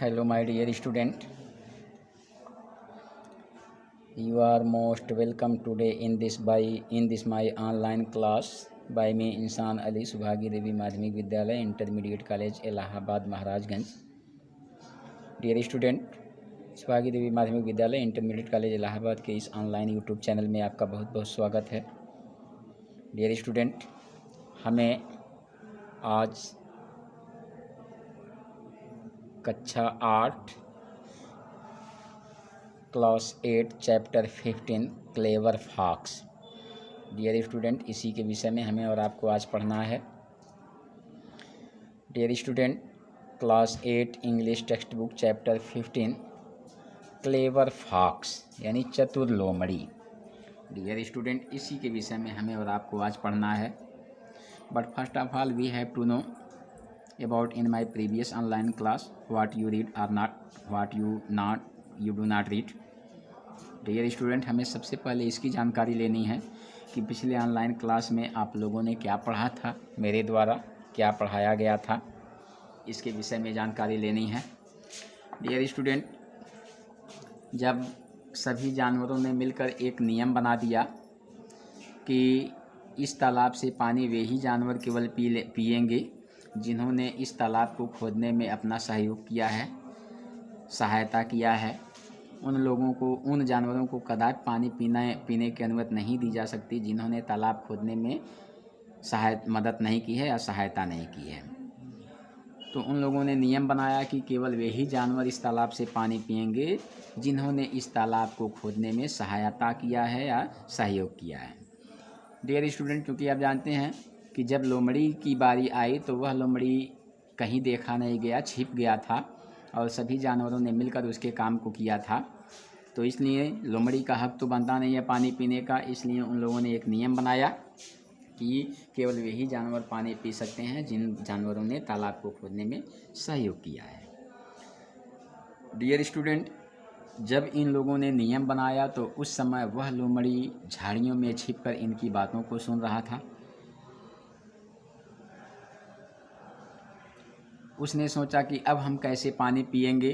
Hello, my dear student. You are most welcome today in this my online class by me इंसान Ali Subhagi Devi Madhyamik Vidyalaya intermediate college Allahabad Maharajganj. Dear student, Subhagi Devi Madhyamik Vidyalaya intermediate college Allahabad के इस online YouTube channel में आपका बहुत बहुत स्वागत है। डियर स्टूडेंट, हमें आज कक्षा 8 class 8 chapter 15 clever fox. Dear student, इसी के विषय में हमें और आपको आज पढ़ना है। Dear student, class 8 English text book chapter 15 clever fox यानी चतुर लोमड़ी। डियर स्टूडेंट, इसी के विषय में हमें और आपको आज पढ़ना है। But first of all we have to know about in my previous online class what you read or not, what you do not read. Dear student, हमें सबसे पहले इसकी जानकारी लेनी है कि पिछले ऑनलाइन क्लास में आप लोगों ने क्या पढ़ा था, मेरे द्वारा क्या पढ़ाया गया था, इसके विषय में जानकारी लेनी है। डियर स्टूडेंट, जब सभी जानवरों ने मिलकर एक नियम बना दिया कि इस तालाब से पानी वे ही जानवर केवल पिएंगे जिन्होंने इस तालाब को खोदने में अपना सहयोग किया है, सहायता किया है, उन जानवरों को कदापि पानी पीने की अनुमति नहीं दी जा सकती जिन्होंने तालाब खोदने में मदद नहीं की है या सहायता नहीं की है। तो उन लोगों ने नियम बनाया कि केवल वे ही जानवर इस तालाब से पानी पिएंगे जिन्होंने इस तालाब को खोदने में सहायता किया है या सहयोग किया है। डियर स्टूडेंट, क्योंकि आप जानते हैं कि जब लोमड़ी की बारी आई तो वह लोमड़ी कहीं देखा नहीं गया, छिप गया था और सभी जानवरों ने मिलकर उसके काम को किया था। तो इसलिए लोमड़ी का हक तो बनता नहीं है पानी पीने का, इसलिए उन लोगों ने एक नियम बनाया कि केवल वही जानवर पानी पी सकते हैं जिन जानवरों ने तालाब को खोदने में सहयोग किया है। डियर स्टूडेंट, जब इन लोगों ने नियम बनाया तो उस समय वह लोमड़ी झाड़ियों में छिपकर इनकी बातों को सुन रहा था। उसने सोचा कि अब हम कैसे पानी पिएंगे,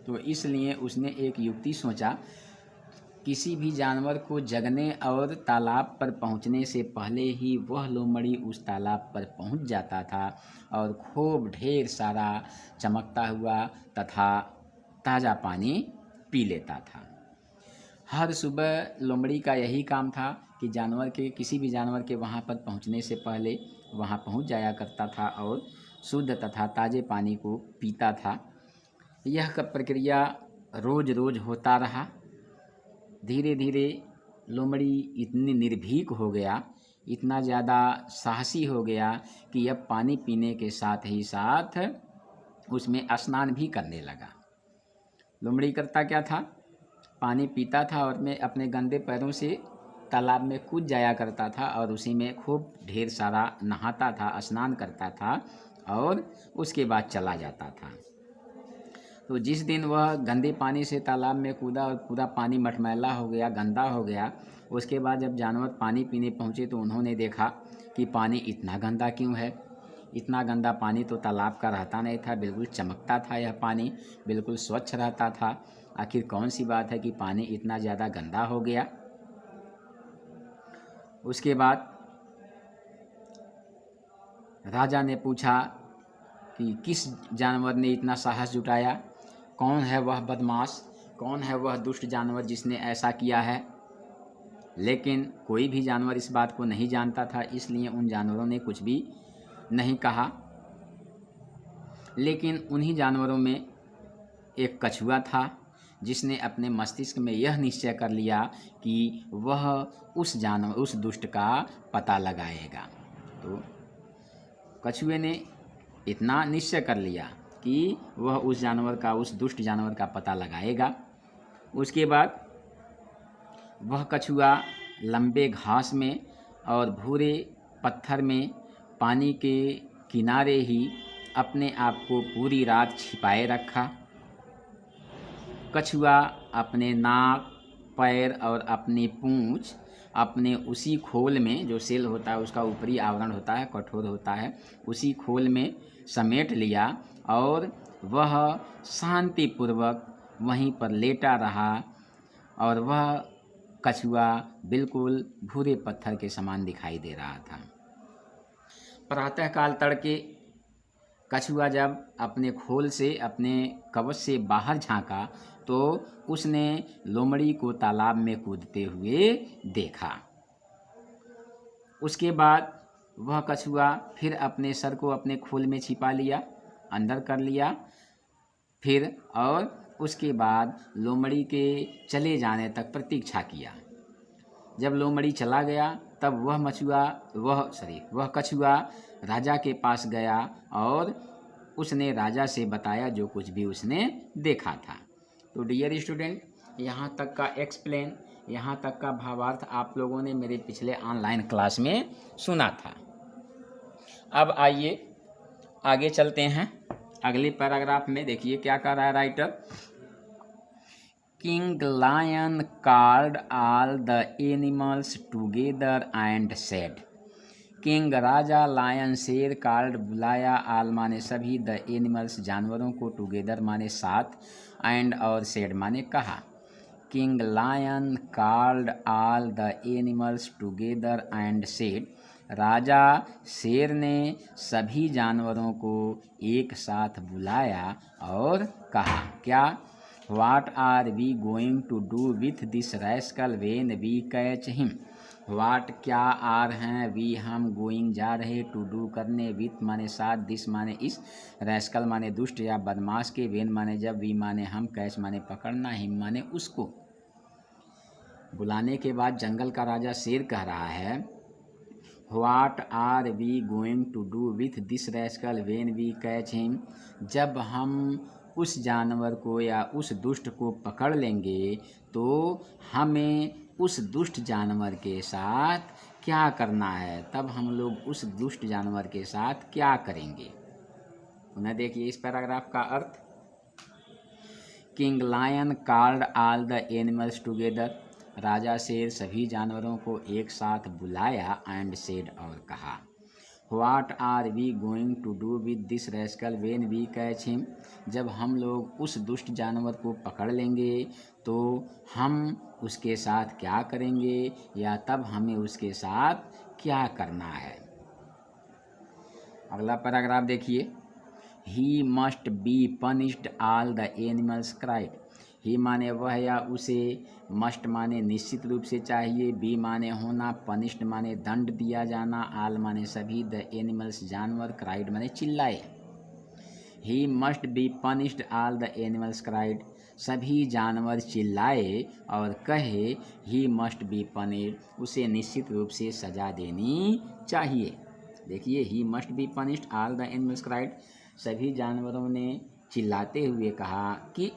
तो इसलिए उसने एक युक्ति सोचा। किसी भी जानवर को जगने और तालाब पर पहुंचने से पहले ही वह लोमड़ी उस तालाब पर पहुंच जाता था और खूब ढेर सारा चमकता हुआ तथा ताज़ा पानी पी लेता था। हर सुबह लोमड़ी का यही काम था कि किसी भी जानवर के वहाँ पर पहुँचने से पहले वहाँ पहुँच जाया करता था और शुद्ध तथा ताज़े पानी को पीता था। यह प्रक्रिया रोज़ रोज़ होता रहा। धीरे धीरे लोमड़ी इतनी निर्भीक हो गया, इतना ज़्यादा साहसी हो गया कि अब पानी पीने के साथ ही साथ उसमें स्नान भी करने लगा। लोमड़ी करता क्या था, पानी पीता था और मैं अपने गंदे पैरों से तालाब में कूद जाया करता था और उसी में खूब ढेर सारा नहाता था, स्नान करता था और उसके बाद चला जाता था। तो जिस दिन वह गंदे पानी से तालाब में कूदा और पूरा पानी मटमैला हो गया, गंदा हो गया, उसके बाद जब जानवर पानी पीने पहुँचे तो उन्होंने देखा कि पानी इतना गंदा क्यों है। इतना गंदा पानी तो तालाब का रहता नहीं था, बिल्कुल चमकता था, यह पानी बिल्कुल स्वच्छ रहता था। आखिर कौन सी बात है कि पानी इतना ज़्यादा गंदा हो गया। उसके बाद राजा ने पूछा कि किस जानवर ने इतना साहस जुटाया, कौन है वह बदमाश, कौन है वह दुष्ट जानवर जिसने ऐसा किया है। लेकिन कोई भी जानवर इस बात को नहीं जानता था, इसलिए उन जानवरों ने कुछ भी नहीं कहा। लेकिन उन्हीं जानवरों में एक कछुआ था जिसने अपने मस्तिष्क में यह निश्चय कर लिया कि वह उस दुष्ट का पता लगाएगा। तो कछुए ने इतना निश्चय कर लिया कि वह उस दुष्ट जानवर का पता लगाएगा। उसके बाद वह कछुआ लंबे घास में और भूरे पत्थर में पानी के किनारे ही अपने आप को पूरी रात छिपाए रखा। कछुआ अपने नाक, पैर और अपनी पूँछ अपने उसी खोल में, जो सेल होता है उसका ऊपरी आवरण होता है, कठोर होता है, उसी खोल में समेट लिया और वह शांतिपूर्वक वहीं पर लेटा रहा और वह कछुआ बिल्कुल भूरे पत्थर के समान दिखाई दे रहा था। प्रातःकाल तड़के कछुआ जब अपने खोल से, अपने कवच से बाहर झांका तो उसने लोमड़ी को तालाब में कूदते हुए देखा। उसके बाद वह कछुआ फिर अपने सर को अपने खोल में छिपा लिया, अंदर कर लिया फिर, और उसके बाद लोमड़ी के चले जाने तक प्रतीक्षा किया। जब लोमड़ी चला गया तब वह कछुआ राजा के पास गया और उसने राजा से बताया जो कुछ भी उसने देखा था। तो डियर स्टूडेंट, यहाँ तक का एक्सप्लेन, यहाँ तक का भावार्थ आप लोगों ने मेरे पिछले ऑनलाइन क्लास में सुना था। अब आइए आगे चलते हैं। अगले पैराग्राफ में देखिए क्या कह रहा है writer. King lion called all the animals together and said. King राजा, लायन शेर, कॉल्ड बुलाया, ऑल माने सभी, द एनिमल्स जानवरों को, टुगेदर माने साथ, एंड और सेड माने कहा। King lion called all the animals together and said. राजा शेर ने सभी जानवरों को एक साथ बुलाया और कहा, क्या? What are we going to do with this rascal when we catch him? What क्या आर हैं, वी हम, गोइंग जा रहे, टू डू करने, विथ माने साथ, दिस माने इस, रैस्कल माने दुष्ट या बदमाश के, वेन माने जब, वी माने हम, कैच माने पकड़ना, हिम माने उसको। बुलाने के बाद जंगल का राजा शेर कह रहा है, What are we going to do with this rascal when we catch him? जब हम उस जानवर को या उस दुष्ट को पकड़ लेंगे तो हमें उस दुष्ट जानवर के साथ क्या करना है, तब हम लोग उस दुष्ट जानवर के साथ क्या करेंगे। उन्हें देखिए इस पैराग्राफ का अर्थ। King lion called all the animals together. राजा शेर सभी जानवरों को एक साथ बुलाया, एंड सेड और कहा, What are we going to do with this rascal when we catch him? जब हम लोग उस दुष्ट जानवर को पकड़ लेंगे तो हम उसके साथ क्या करेंगे, या तब हमें उसके साथ क्या करना है। अगला पैराग्राफ देखिए। He must be punished, all the animals cried. ही माने वह या उसे, मस्ट माने निश्चित रूप से चाहिए, बी माने होना, पनिश्ड माने दंड दिया जाना, आल माने सभी, द एनिमल्स जानवर, क्राइड माने चिल्लाए। He must be punished, all the animals cried. सभी जानवर चिल्लाए और कहे, ही मस्ट बी पनिश्ड, उसे निश्चित रूप से सजा देनी चाहिए। देखिए, he must be punished, all the animals cried. सभी जानवरों ने चिल्लाते हुए कहा कि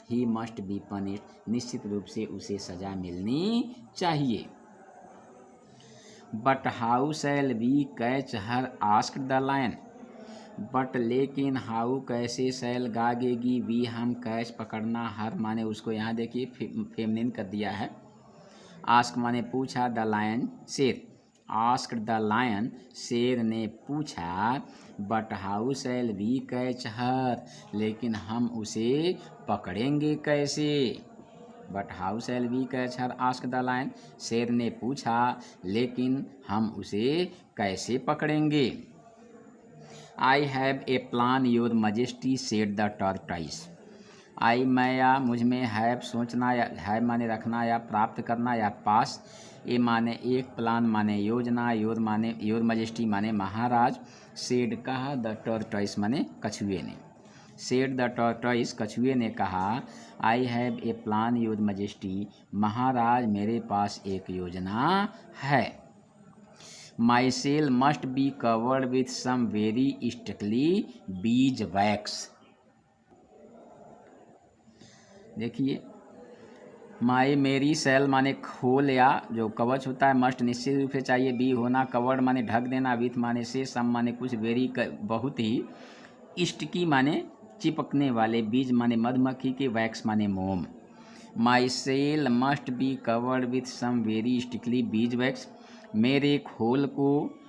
ही मस्ट बी पनिश्ड, निश्चित रूप से उसे सजा मिलनी चाहिए। But how shall we catch her, asked the lion. But लेकिन, हाउ कैसे, शैल गागेगी, वी हम, कैच पकड़ना, हर माने उसको, यहाँ देखिए फेमिनिन कर दिया है। आस्क माने पूछा, द लायन शेर, आस्क्ड द लायन शेर ने पूछा, but how shall we catch her, लेकिन हम उसे पकड़ेंगे कैसे। But how shall we catch her, asked the lion, शेर ने पूछा लेकिन हम उसे कैसे पकड़ेंगे। I have a plan your majesty, said the tortoise. I मैं या मुझ में, हैव सोचना, या है माने रखना या प्राप्त करना या पास, ए माने एक, प्लान माने योजना, योर माने योर मजेस्टी माने महाराज, सेड कहा, द टॉर्टोइस माने कछुए ने। सेड द टॉर्टोइस, कछुए ने कहा, I have a plan your majesty, महाराज मेरे पास एक योजना है। My shell must be covered with some very sticky bees wax. देखिए, माई मेरी, सेल माने खोल या जो कवच होता है, मस्ट निश्चित रूप से चाहिए, बी होना, कवर्ड माने ढक देना, विथ माने से, सम माने कुछ, वेरी बहुत ही, स्टिकी माने चिपकने वाले, बीज माने मधुमक्खी के, वैक्स माने मोम। My shell must be covered with some very sticky bees wax. मेरे खोल को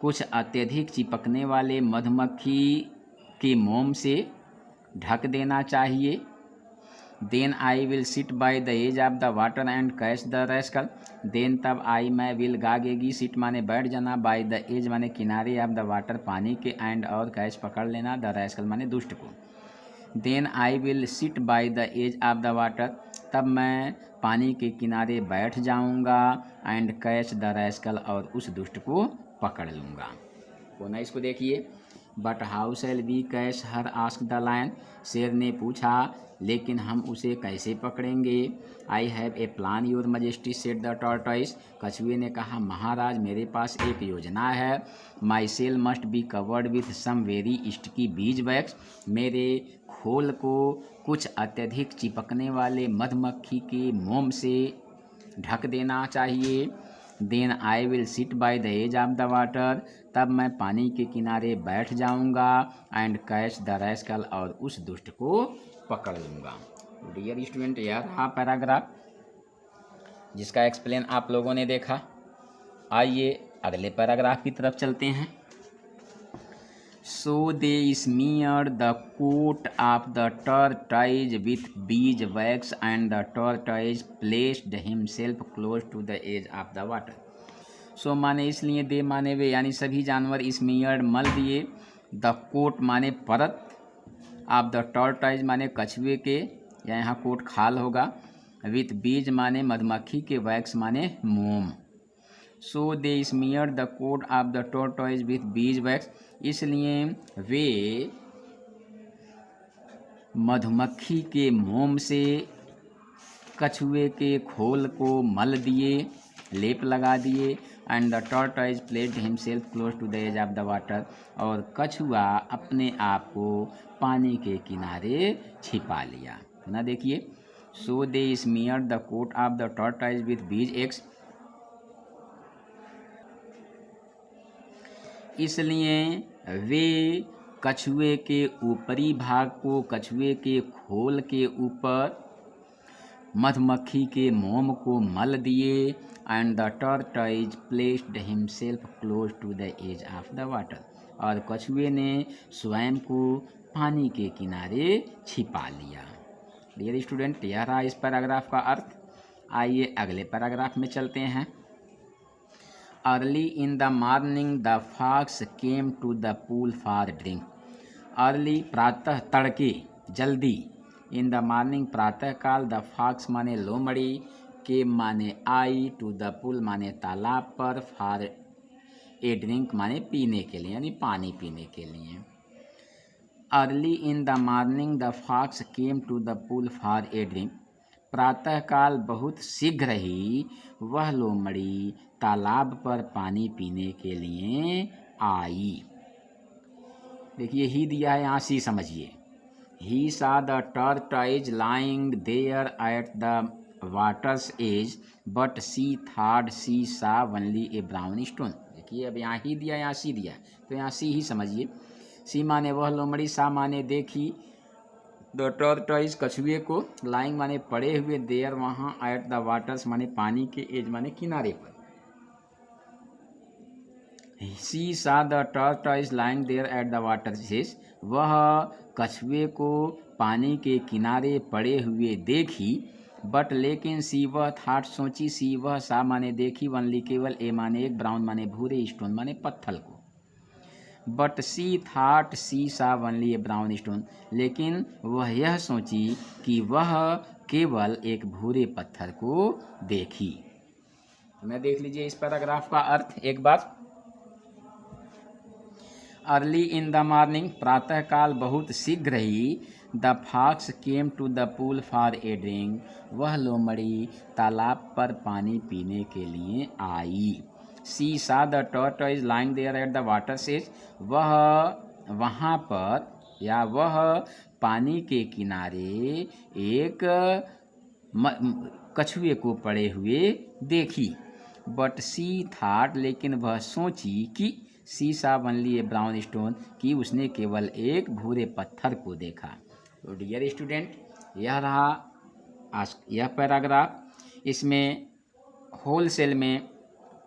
कुछ अत्यधिक चिपकने वाले मधुमक्खी के मोम से ढक देना चाहिए। Then I will sit by the edge of the water and catch the rascal. Then तब आई मैं विल गागेगी, सिट माने बैठ जाना, बाय द एज माने किनारे ऑफ द वाटर पानी के, एंड और कैच पकड़ लेना, द रैस्कल माने दुष्ट को। Then I will sit by the edge of the water, तब मैं पानी के किनारे बैठ जाऊंगा, एंड कैच द रैस्कल और उस दुष्ट को पकड़ लूँगा। तो ना इसको देखिए। But how shall we catch her, ask the lion. शेर ने पूछा लेकिन हम उसे कैसे पकड़ेंगे। I have a plan your majesty, said the tortoise. कछुए ने कहा महाराज मेरे पास एक योजना है। My shell must be covered with some very sticky bees wax. मेरे खोल को कुछ अत्यधिक चिपकने वाले मधुमक्खी के मोम से ढक देना चाहिए। Then I will sit by the edge of the water, तब मैं पानी के किनारे बैठ जाऊंगा, एंड कैच द रैस्कल और उस दुष्ट को पकड़ लूँगा। डियर स्टूडेंट, यह रहा पैराग्राफ जिसका एक्सप्लेन आप लोगों ने देखा। आइए अगले पैराग्राफ की तरफ चलते हैं। So they smear the coat of the tortoise with bees wax, and the tortoise placed himself close to the edge of the water. So माने इसलिए, दे माने वे, यानी सभी जानवर स्मीयर्ड मल दिए, द कोट माने परत, ऑफ द टॉर्टोइज माने कछुए के, या यहाँ कोट खाल होगा, विथ बीज माने मधुमक्खी के, वैक्स माने मोम। So they smear the coat of the tortoise with bees wax, इसलिए वे मधुमक्खी के मोम से कछुए के खोल को मल दिए, लेप लगा दिए, and the tortoise placed himself close to the edge of the water, और कछुआ अपने आप को पानी के किनारे छिपा लिया। ना देखिए, so they smear the coat of the tortoise with bees eggs, इसलिए वे कछुए के ऊपरी भाग को, कछुए के खोल के ऊपर मधुमक्खी के मोम को मल दिए, and the tortoise placed himself close to the edge of the water, और कछुए ने स्वयं को पानी के किनारे छिपा लिया। डियर स्टूडेंट, यह रहा इस पैराग्राफ का अर्थ। आइए अगले पैराग्राफ में चलते हैं। Early in the morning the fox came to the pool for drink. Early प्रातः, तड़के, जल्दी, इन द मॉर्निंग प्रातः काल, द फॉक्स माने लोमड़ी, केम माने आई, टू द पूल माने तालाब पर, फॉर ए ड्रिंक माने पीने के लिए, यानी पानी पीने के लिए। Early in the morning the fox came to the pool for a drink, प्रातःकाल बहुत शीघ्र ही वह लोमड़ी तालाब पर पानी पीने के लिए आई। देखिए ही दिया है, यहाँ सी समझिए। ही saw the tortoise lying there at the water's edge, but she thought she saw only a brown stone। देखिए अब यहाँ ही दिया, यहाँ सी दिया, तो यहाँ सी ही समझिए। सी माने वह लोमड़ी, सा माने देखी, द टॉर्टोइज कछुए को, लाइंग माने पड़े हुए, देयर वहाँ, एट द वाटर्स माने पानी के, एज माने किनारे पर। She saw the tortoise lying there at the water's edge, वह कछुए को पानी के किनारे पड़े हुए देखी, बट लेकिन सी वह थाट सोची, सी वह, सा माने देखी, वनली केवल, ए माने एक, ब्राउन माने भूरे, स्टोन माने पत्थर को। बट सी थाट सी सा वनली ए ब्राउन स्टोन, लेकिन वह यह सोची कि वह केवल एक भूरे पत्थर को देखी। मैं देख लीजिए इस पैराग्राफ का अर्थ एक बार। अर्ली इन द मॉर्निंग, प्रातःकाल बहुत शीघ्र ही, the fox came to the pool for a drink, वह लोमड़ी तालाब पर पानी पीने के लिए आई। She saw the tortoise lying there at the water's edge, वह वहाँ पर या वह पानी के किनारे एक कछुए को पड़े हुए देखी। बट सी थाट, लेकिन वह सोची कि, सी सा वनली ए ब्राउन स्टोन, कि उसने केवल एक भूरे पत्थर को देखा। तो डियर स्टूडेंट, यह रहा आज यह पैराग्राफ। इसमें होलसेल में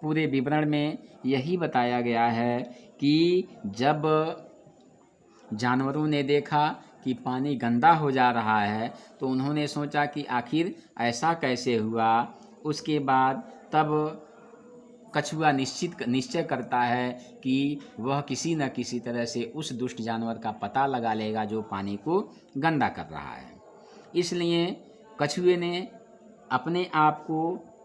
पूरे विवरण में यही बताया गया है कि जब जानवरों ने देखा कि पानी गंदा हो जा रहा है, तो उन्होंने सोचा कि आखिर ऐसा कैसे हुआ। उसके बाद तब कछुआ निश्चय करता है कि वह किसी न किसी तरह से उस दुष्ट जानवर का पता लगा लेगा जो पानी को गंदा कर रहा है। इसलिए कछुए ने अपने आप को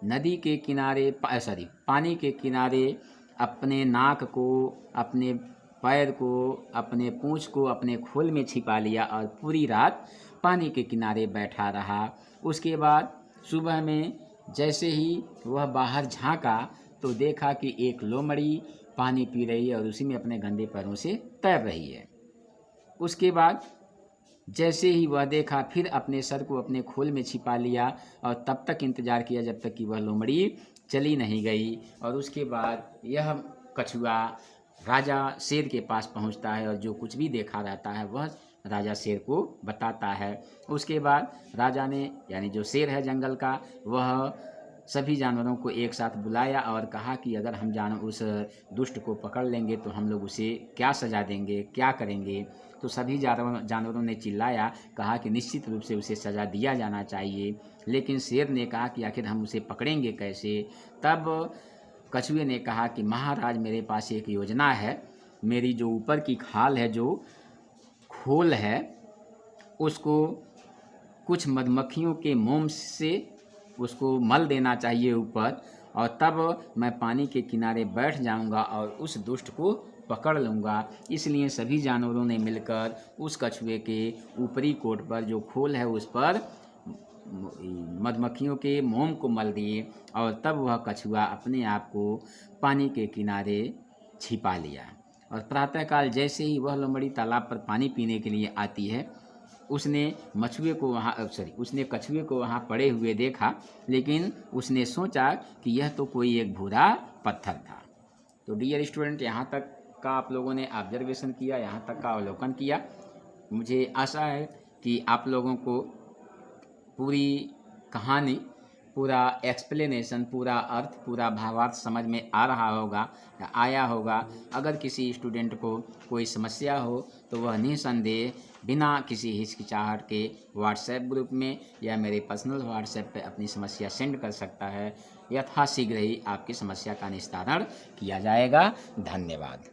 नदी के किनारे पानी के किनारे अपने नाक को, अपने पैर को, अपने पूँछ को अपने खोल में छिपा लिया और पूरी रात पानी के किनारे बैठा रहा। उसके बाद सुबह में जैसे ही वह बाहर झाँका तो देखा कि एक लोमड़ी पानी पी रही है और उसी में अपने गंदे पैरों से तैर रही है। उसके बाद जैसे ही वह देखा, फिर अपने सर को अपने खोल में छिपा लिया और तब तक इंतज़ार किया जब तक कि वह लोमड़ी चली नहीं गई। और उसके बाद यह कछुआ राजा शेर के पास पहुंचता है और जो कुछ भी देखा रहता है वह राजा शेर को बताता है। उसके बाद राजा ने, यानी जो शेर है जंगल का, वह सभी जानवरों को एक साथ बुलाया और कहा कि अगर हम उस दुष्ट को पकड़ लेंगे तो हम लोग उसे क्या सज़ा देंगे, क्या करेंगे। तो सभी जानवरों ने चिल्लाया, कहा कि निश्चित रूप से उसे सज़ा दिया जाना चाहिए। लेकिन शेर ने कहा कि आखिर हम उसे पकड़ेंगे कैसे। तब कछुए ने कहा कि महाराज, मेरे पास एक योजना है। मेरी जो ऊपर की खाल है, जो खोल है, उसको कुछ मधुमक्खियों के मोम से उसको मल देना चाहिए ऊपर, और तब मैं पानी के किनारे बैठ जाऊंगा और उस दुष्ट को पकड़ लूँगा। इसलिए सभी जानवरों ने मिलकर उस कछुए के ऊपरी कोट पर जो खोल है उस पर मधुमक्खियों के मोम को मल दिए और तब वह कछुआ अपने आप को पानी के किनारे छिपा लिया। और प्रातःकाल जैसे ही वह लोमड़ी तालाब पर पानी पीने के लिए आती है, उसने कछुए को वहाँ पड़े हुए देखा, लेकिन उसने सोचा कि यह तो कोई एक भूरा पत्थर था। तो डियर स्टूडेंट, यहाँ तक का आप लोगों ने ऑब्जर्वेशन किया, यहाँ तक का अवलोकन किया। मुझे आशा है कि आप लोगों को पूरी कहानी, पूरा एक्सप्लेनेशन, पूरा अर्थ, पूरा भावार्थ समझ में आ रहा होगा या आया होगा। अगर किसी स्टूडेंट को कोई समस्या हो तो वह निसंदेह बिना किसी हिचकिचाहट के व्हाट्सएप ग्रुप में या मेरे पर्सनल व्हाट्सएप पे अपनी समस्या सेंड कर सकता है। यथाशीघ्र ही आपकी समस्या का निस्तारण किया जाएगा। धन्यवाद।